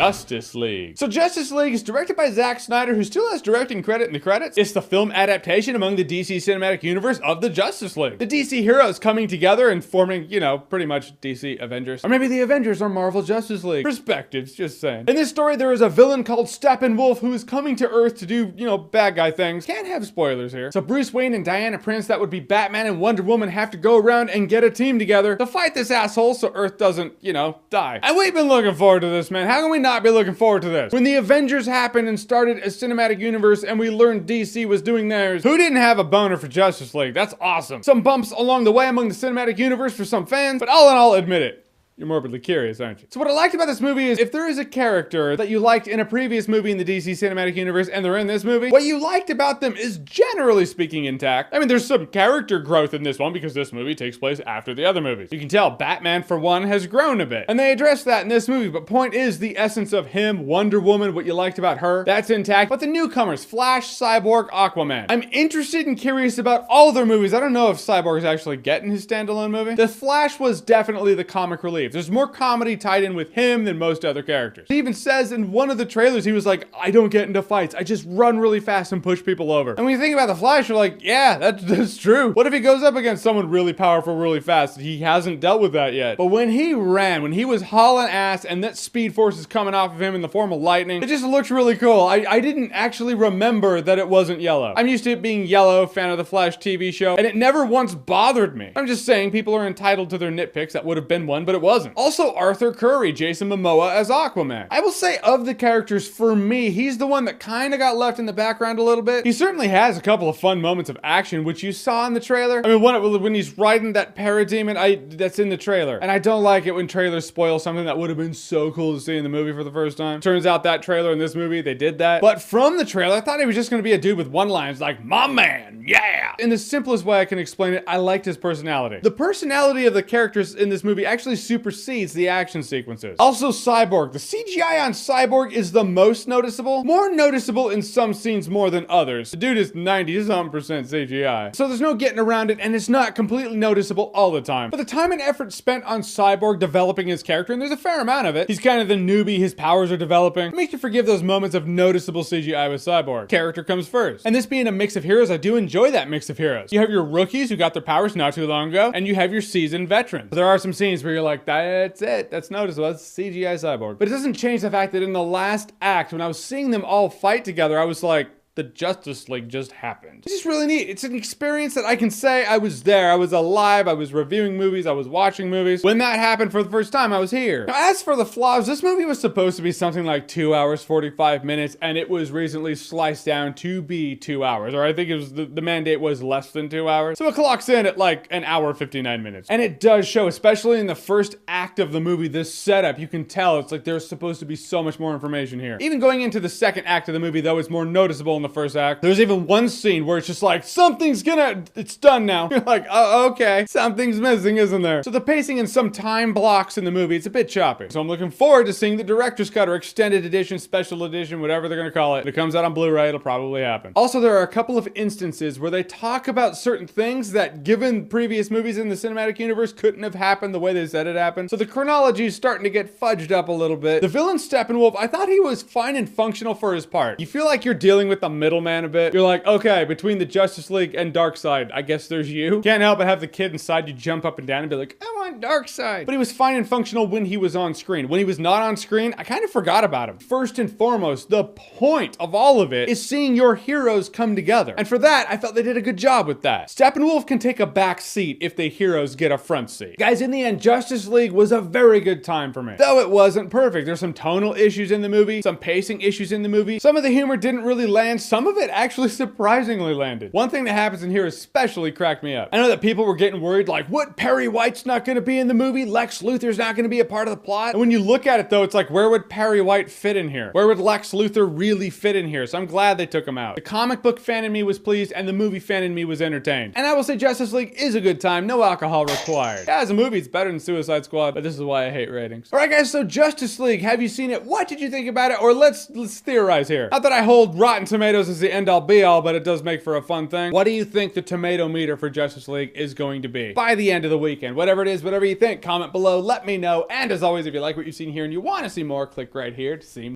Justice League. So Justice League is directed by Zack Snyder, who still has directing credit in the credits. It's the film adaptation among the DC cinematic universe of the Justice League. The DC heroes coming together and forming, you know, pretty much DC Avengers. Or maybe the Avengers are Marvel Justice League. Perspectives, just saying. In this story, there is a villain called Steppenwolf who is coming to Earth to do, you know, bad guy things. Can't have spoilers here. So Bruce Wayne and Diana Prince, that would be Batman and Wonder Woman, have to go around and get a team together to fight this asshole so Earth doesn't, you know, die. And we've been looking forward to this, man. How can we not be looking forward to this? When the Avengers happened and started a cinematic universe and we learned DC was doing theirs, who didn't have a boner for Justice League? That's awesome. Some bumps along the way among the cinematic universe for some fans, but all in all, admit it. You're morbidly curious, aren't you? So what I liked about this movie is if there is a character that you liked in a previous movie in the DC Cinematic Universe and they're in this movie, what you liked about them is generally speaking intact. I mean, there's some character growth in this one because this movie takes place after the other movies. You can tell Batman, for one, has grown a bit. And they address that in this movie, but point is the essence of him, Wonder Woman, what you liked about her, that's intact. But the newcomers, Flash, Cyborg, Aquaman. I'm interested and curious about all their movies. I don't know if Cyborg is actually getting his standalone movie. The Flash was definitely the comic relief. There's more comedy tied in with him than most other characters. He even says in one of the trailers, he was like, I don't get into fights. I just run really fast and push people over. And when you think about the Flash, you're like, yeah, that's true. What if he goes up against someone really powerful, really fast? He hasn't dealt with that yet. But when he ran, when he was hauling ass and that speed force is coming off of him in the form of lightning, it just looks really cool. I didn't actually remember that it wasn't yellow. I'm used to it being yellow, fan of the Flash TV show, and it never once bothered me. I'm just saying people are entitled to their nitpicks. That would have been one, but it wasn't. Also, Arthur Curry, Jason Momoa as Aquaman. I will say of the characters, for me, he's the one that kind of got left in the background a little bit. He certainly has a couple of fun moments of action, which you saw in the trailer. I mean, when he's riding that parademon, that's in the trailer. And I don't like it when trailers spoil something that would have been so cool to see in the movie for the first time. Turns out that trailer in this movie, they did that. But from the trailer, I thought he was just going to be a dude with one-liners like, my man, yeah! In the simplest way I can explain it, I liked his personality. The personality of the characters in this movie actually supersedes the action sequences. Also, Cyborg. The CGI on Cyborg is the most noticeable. More noticeable in some scenes more than others. The dude is 90-something% CGI. So there's no getting around it, and it's not completely noticeable all the time. But the time and effort spent on Cyborg developing his character, and there's a fair amount of it. He's kind of the newbie, his powers are developing. It makes you forgive those moments of noticeable CGI with Cyborg. Character comes first. And this being a mix of heroes, I do enjoy that mix of heroes. You have your rookies who got their powers not too long ago, and you have your seasoned veterans. But there are some scenes where you're like, that's it. That's noticeable. That's CGI Cyborg. But it doesn't change the fact that in the last act, when I was seeing them all fight together, I was like, the Justice League just happened. It's just really neat. It's an experience that I can say I was there. I was alive. I was reviewing movies. I was watching movies. When that happened for the first time, I was here. Now, as for the flaws, this movie was supposed to be something like 2 hours, 45 minutes, and it was recently sliced down to be 2 hours. Or I think it was the mandate was less than 2 hours. So it clocks in at like an hour, 59 minutes. And it does show, especially in the first act of the movie, this setup, you can tell it's like there's supposed to be so much more information here. Even going into the second act of the movie, though, it's more noticeable in the first act. There's even one scene where it's just like, it's done now. You're like, oh, okay. Something's missing, isn't there? So the pacing in some time blocks in the movie, it's a bit choppy. So I'm looking forward to seeing the director's cut or extended edition, special edition, whatever they're gonna call it. If it comes out on Blu-ray, it'll probably happen. Also, there are a couple of instances where they talk about certain things that, given previous movies in the cinematic universe, couldn't have happened the way they said it happened. So the chronology is starting to get fudged up a little bit. The villain Steppenwolf, I thought he was fine and functional for his part. You feel like you're dealing with the middleman a bit. You're like, okay, between the Justice League and Darkseid, I guess there's you. Can't help but have the kid inside you jump up and down and be like, I want Darkseid. But he was fine and functional when he was on screen. When he was not on screen, I kind of forgot about him. First and foremost, the point of all of it is seeing your heroes come together. And for that, I felt they did a good job with that. Steppenwolf can take a back seat if the heroes get a front seat. Guys, in the end, Justice League was a very good time for me. Though it wasn't perfect. There's some tonal issues in the movie, some pacing issues in the movie. Some of the humor didn't really land. Some of it actually surprisingly landed. One thing that happens in here especially cracked me up. I know that people were getting worried like, what, Perry White's not going to be in the movie? Lex Luthor's not going to be a part of the plot? And when you look at it though, it's like, where would Perry White fit in here? Where would Lex Luthor really fit in here? So I'm glad they took him out. The comic book fan in me was pleased and the movie fan in me was entertained. And I will say Justice League is a good time. No alcohol required. Yeah, as a movie, it's better than Suicide Squad, but this is why I hate ratings. All right, guys, so Justice League, have you seen it? What did you think about it? Or let's theorize here. Not that I hold Rotten Tomatoes Tomatoes is the end-all be-all, but it does make for a fun thing. What do you think the tomato meter for Justice League is going to be by the end of the weekend? Whatever it is, whatever you think, comment below, let me know. And as always, if you like what you've seen here and you want to see more, click right here to see more.